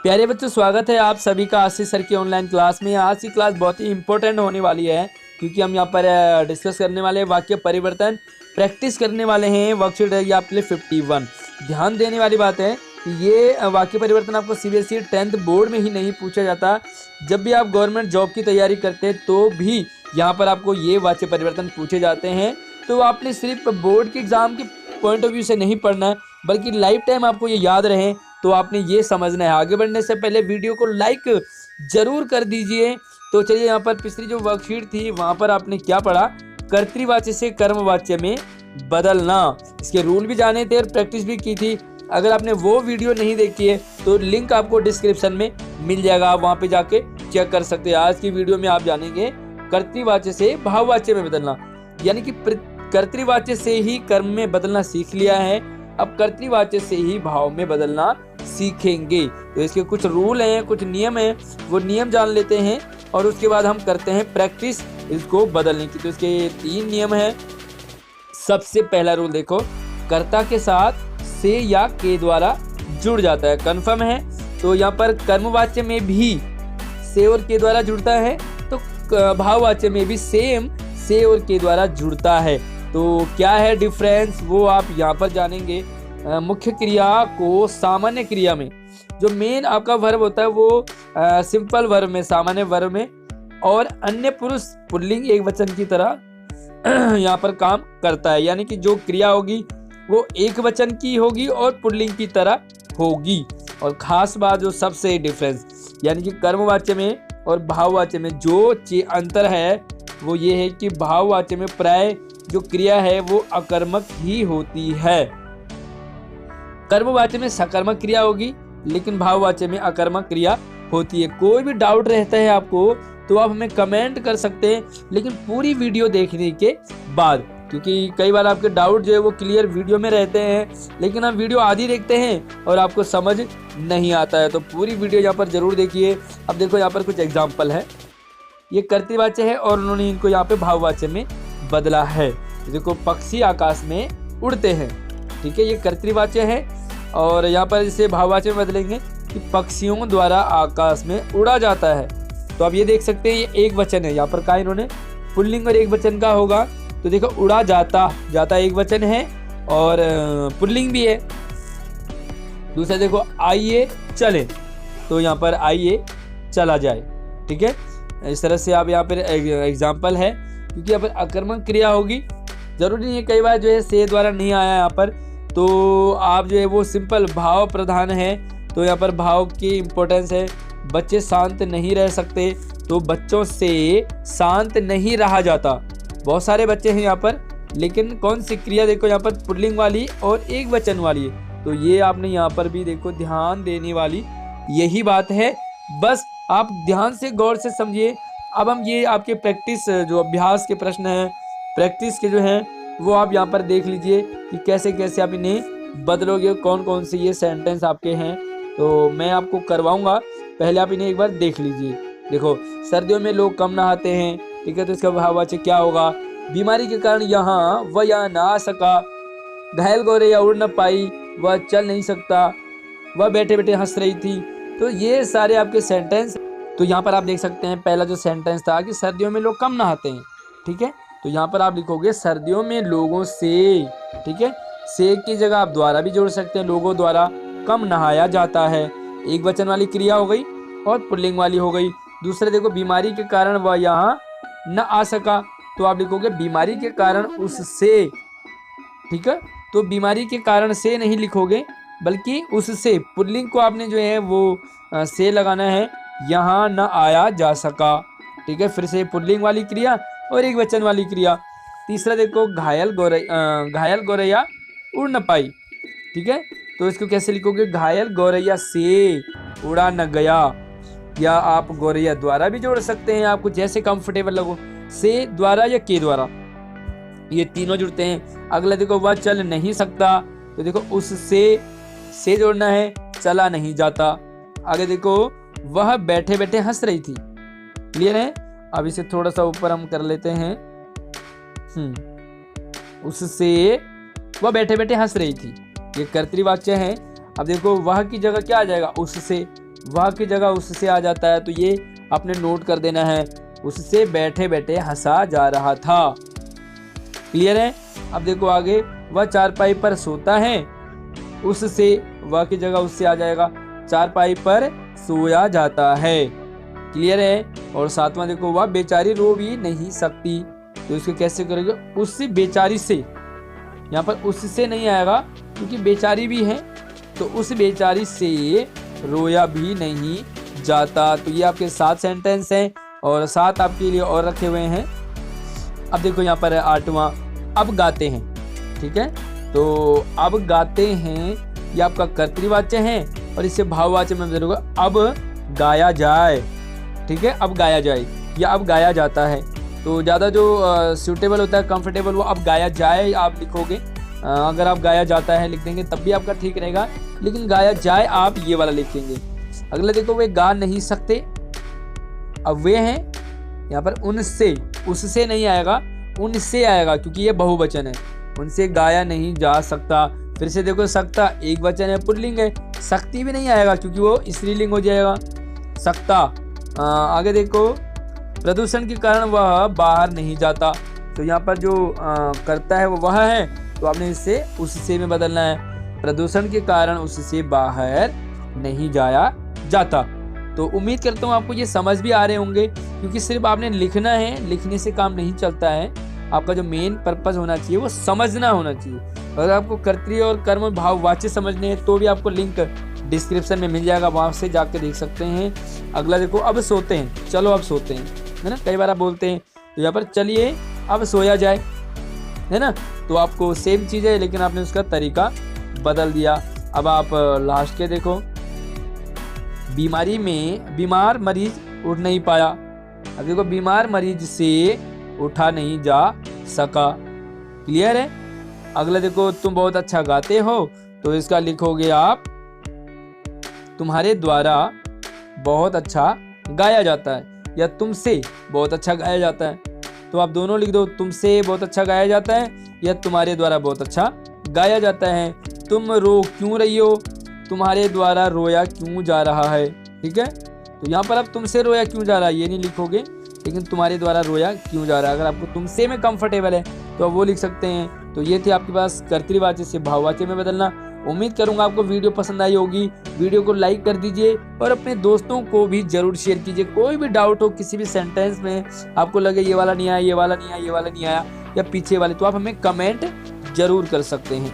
प्यारे बच्चों, स्वागत है आप सभी का आशीष सर की ऑनलाइन क्लास में। आज की क्लास बहुत ही इंपॉर्टेंट होने वाली है क्योंकि हम यहाँ पर डिस्कस करने वाले हैं वाक्य परिवर्तन, प्रैक्टिस करने वाले हैं। वर्कशीट रहेगी आपके लिए 51। ध्यान देने वाली बात है कि ये वाक्य परिवर्तन आपको सीबीएसई 10th बोर्ड में ही नहीं पूछा जाता। जब भी आप गवर्नमेंट जॉब की तैयारी करते हैं तो भी यहाँ पर आपको ये वाक्य परिवर्तन पूछे जाते हैं। तो आपने सिर्फ बोर्ड के एग्जाम के पॉइंट ऑफ व्यू से नहीं पढ़ना है, बल्कि लाइफ टाइम आपको ये याद रहे तो आपने ये समझना है। आगे बढ़ने से पहले वीडियो को लाइक जरूर कर दीजिए। तो चलिए, यहाँ पर पिछली जो वर्कशीट थी वहाँ पर आपने क्या पढ़ा, कर्तृवाच्य से कर्मवाच्य में बदलना। इसके रूल भी जाने थे और प्रैक्टिस भी की थी। अगर आपने वो वीडियो नहीं देखी है तो लिंक आपको डिस्क्रिप्शन में मिल जाएगा, आप वहाँ पे जाके चेक कर सकते हैं। आज की वीडियो में आप जानेंगे कर्तृवाच्य से भाववाच्य में बदलना, यानी कि कर्तृवाच्य से ही कर्म में बदलना सीख लिया है, अब कर्तृवाच्य से ही भाव में बदलना सीखेंगे। तो इसके कुछ रूल हैं, कुछ नियम हैं, वो नियम जान लेते हैं और उसके बाद हम करते हैं प्रैक्टिस इसको बदलने की। तो इसके 3 नियम हैं। सबसे पहला रूल देखो, कर्ता के साथ से या के द्वारा जुड़ जाता है, कंफर्म है। तो यहाँ पर कर्मवाच्य में भी से और के द्वारा जुड़ता है, तो भाववाच्य में भी सेम से और के द्वारा जुड़ता है। तो क्या है डिफरेंस, वो आप यहाँ पर जानेंगे। मुख्य क्रिया को सामान्य क्रिया में, जो मेन आपका वर्ब होता है वो सिंपल वर्ब में, सामान्य वर्ब में, और अन्य पुरुष पुल्लिंग एक वचन की तरह यहाँ पर काम करता है। यानी कि जो क्रिया होगी वो एक वचन की होगी और पुल्लिंग की तरह होगी। और खास बात जो सबसे डिफरेंस, यानी कि कर्मवाच्य में और भाववाच्य में जो अंतर है वो ये है कि भाववाच्य में प्राय जो क्रिया है वो अकर्मक ही होती है। कर्मवाच्य में सकर्मक क्रिया होगी, लेकिन भाववाच्य में अकर्मक क्रिया होती है। कोई भी डाउट रहता है आपको तो आप हमें कमेंट कर सकते हैं, लेकिन पूरी वीडियो देखने के बाद, क्योंकि कई बार आपके डाउट जो है वो क्लियर वीडियो में रहते हैं, लेकिन आप वीडियो आधी देखते हैं और आपको समझ नहीं आता है। तो पूरी वीडियो यहाँ पर जरूर देखिए। अब देखो, यहाँ पर कुछ एग्जाम्पल है। ये कर्तृवाच्य है और उन्होंने इनको यहाँ पे भाववाच्य में बदला है। देखो, पक्षी आकाश में उड़ते हैं, ठीक है, ये कर्तृवाच्य है। और यहाँ पर इसे भाववाच्य में बदलेंगे कि पक्षियों द्वारा आकाश में उड़ा जाता है। तो आप ये देख सकते हैं ये एक वचन है, यहाँ पर का इन्होंने पुल्लिंग और एक वचन का होगा। तो देखो, उड़ा जाता, जाता एक वचन है और पुल्लिंग भी है। दूसरा देखो, आइए चले, तो यहाँ पर आइए चला जाए, ठीक है। इस तरह से आप यहाँ पर एग्जाम्पल है, क्योंकि यहाँ पर अकर्मक क्रिया होगी। जरूरी नहीं है, कई बार जो है से द्वारा नहीं आया यहाँ पर, तो आप जो है वो सिंपल भाव प्रधान है। तो यहाँ पर भाव की इम्पोर्टेंस है। बच्चे शांत नहीं रह सकते, तो बच्चों से शांत नहीं रहा जाता। बहुत सारे बच्चे हैं यहाँ पर, लेकिन कौन सी क्रिया देखो यहाँ पर पुल्लिंग वाली और एक वचन वाली है। तो ये आपने यहाँ पर भी देखो ध्यान देने वाली यही बात है। बस आप ध्यान से गौर से समझिए। अब हम ये आपके प्रैक्टिस जो अभ्यास के प्रश्न हैं, प्रैक्टिस के जो हैं वो आप यहाँ पर देख लीजिए कि कैसे कैसे आप इन्हें बदलोगे, कौन कौन से ये सेंटेंस आपके हैं। तो मैं आपको करवाऊंगा, पहले आप इन्हें एक बार देख लीजिए। देखो, सर्दियों में लोग कम नहाते हैं, ठीक है, तो इसका भाववाच्य क्या होगा। बीमारी के कारण यहाँ वह यहाँ ना आ सका, घायल गौरैया उड़ न पाई, वह चल नहीं सकता, वह बैठे बैठे हंस रही थी। तो ये सारे आपके सेंटेंस। तो यहाँ पर आप देख सकते हैं पहला जो सेंटेंस था कि सर्दियों में लोग कम नहाते हैं, ठीक है। तो यहाँ पर आप लिखोगे सर्दियों में लोगों से, ठीक है। से की जगह आप द्वारा भी जोड़ सकते हैं, लोगों द्वारा कम नहाया जाता है। एक वचन वाली क्रिया हो गई और पुल्लिंग वाली हो गई। दूसरे देखो, बीमारी के कारण वह यहाँ न आ सका, तो आप लिखोगे बीमारी के कारण उससे, ठीक है। तो बीमारी के कारण से नहीं लिखोगे, बल्कि उससे, पुल्लिंग को आपने जो है वो से लगाना है, यहाँ न आया जा सका, ठीक है। फिर से पुल्लिंग वाली क्रिया और एक वचन वाली क्रिया। तीसरा देखो, घायल गौरैया उड़ न पाई, ठीक है। तो इसको कैसे लिखोगे, घायल गौरैया से उड़ा न गया, या आप गौरैया द्वारा भी जोड़ सकते हैं, आपको जैसे कंफर्टेबल लगो, से द्वारा या के द्वारा, ये तीनों जुड़ते हैं। अगला देखो, वह चल नहीं सकता, तो देखो उससे से जोड़ना है, चला नहीं जाता। आगे देखो, वह बैठे बैठे हंस रही थी, क्लियर है। अब इसे थोड़ा सा ऊपर हम कर लेते हैं। उससे वह बैठे बैठे हंस रही थी, ये कर्तृवाच्य है। अब देखो, वह की जगह क्या आ जाएगा, उससे, वह की जगह उससे आ जाता है, तो ये आपने नोट कर देना है। उससे बैठे बैठे हंसा जा रहा था। क्लियर है? अब देखो आगे, वह चारपाई पर सोता है, उससे वह की जगह उससे आ जाएगा, चारपाई पर सोया जाता है। क्लियर है? और सातवां देखो, वह बेचारी रो भी नहीं सकती, तो इसको कैसे करेंगे? उससे बेचारी से, यहाँ पर उससे नहीं आएगा क्योंकि बेचारी भी है, तो उस बेचारी से रोया भी नहीं जाता। तो ये आपके 7 सेंटेंस हैं और 7 आपके लिए और रखे हुए हैं। अब देखो यहाँ पर 8वां, अब गाते हैं। ठीक है, तो अब गाते हैं ये आपका कर्तृवाच्य है और इससे भाववाच्य में बदलूंगा, अब गाया जाए। ठीक है, अब गाया जाए या अब गाया जाता है, तो ज़्यादा जो सूटेबल होता है, कंफर्टेबल, वो अब गाया जाए आप लिखोगे। अगर आप गाया जाता है लिख देंगे तब भी आपका ठीक रहेगा, लेकिन गाया जाए आप ये वाला लिखेंगे। अगला देखो, वे गा नहीं सकते, अब वे हैं यहाँ पर उनसे, उससे नहीं आएगा, उनसे आएगा क्योंकि ये बहुवचन है। उनसे गाया नहीं जा सकता। फिर से देखो, सकता एक वचन है, पुल्लिंग है, सकती भी नहीं आएगा क्योंकि वो स्त्रीलिंग हो जाएगा, सकता। आगे देखो, प्रदूषण के कारण वह बाहर नहीं जाता, तो यहाँ पर जो करता है वो वह है, तो आपने इससे उससे में बदलना है। प्रदूषण के कारण उससे बाहर नहीं जाया जाता। तो उम्मीद करता हूँ आपको ये समझ भी आ रहे होंगे, क्योंकि सिर्फ आपने लिखना है, लिखने से काम नहीं चलता है। आपका जो मेन पर्पस होना चाहिए वो समझना होना चाहिए। अगर आपको कर्तृ और कर्म भाववाच्य समझने हैं तो भी आपको लिंक डिस्क्रिप्शन में मिल जाएगा, वहां से जाके देख सकते हैं। अगला देखो, अब सोते हैं, चलो अब सोते हैं, है ना, कई बार आप बोलते हैं, तो यहाँ पर चलिए अब सोया जाए, है ना। तो आपको सेम चीज़ है लेकिन आपने उसका तरीका बदल दिया। अब आप लास्ट के देखो, बीमारी में बीमार मरीज उठ नहीं पाया, अब देखो बीमार मरीज से उठा नहीं जा सका। क्लियर है? अगला देखो, तुम बहुत अच्छा गाते हो, तो इसका लिखोगे आप, तुम्हारे द्वारा बहुत अच्छा गाया जाता है, या तुमसे बहुत अच्छा गाया जाता है। तो आप दोनों लिख दो, तुमसे बहुत अच्छा गाया जाता है या तुम्हारे द्वारा बहुत अच्छा गाया जाता है। तुम रो क्यों रही हो, तुम्हारे द्वारा रोया क्यों जा रहा है। ठीक है, तो यहाँ पर आप तुमसे रोया क्यों जा रहा है ये नहीं लिखोगे, लेकिन तुम्हारे द्वारा रोया क्यों जा रहा है। अगर आपको तुमसे में कंफर्टेबल है तो आप वो लिख सकते हैं। तो ये थे आपके पास कर्तृवाच्य से भाववाच्य में बदलना। उम्मीद करूंगा आपको वीडियो पसंद आई होगी। वीडियो को लाइक कर दीजिए और अपने दोस्तों को भी जरूर शेयर कीजिए। कोई भी डाउट हो किसी भी सेंटेंस में, आपको लगे ये वाला नहीं आया, ये वाला नहीं आया, ये वाला नहीं आया, या पीछे वाले, तो आप हमें कमेंट जरूर कर सकते हैं।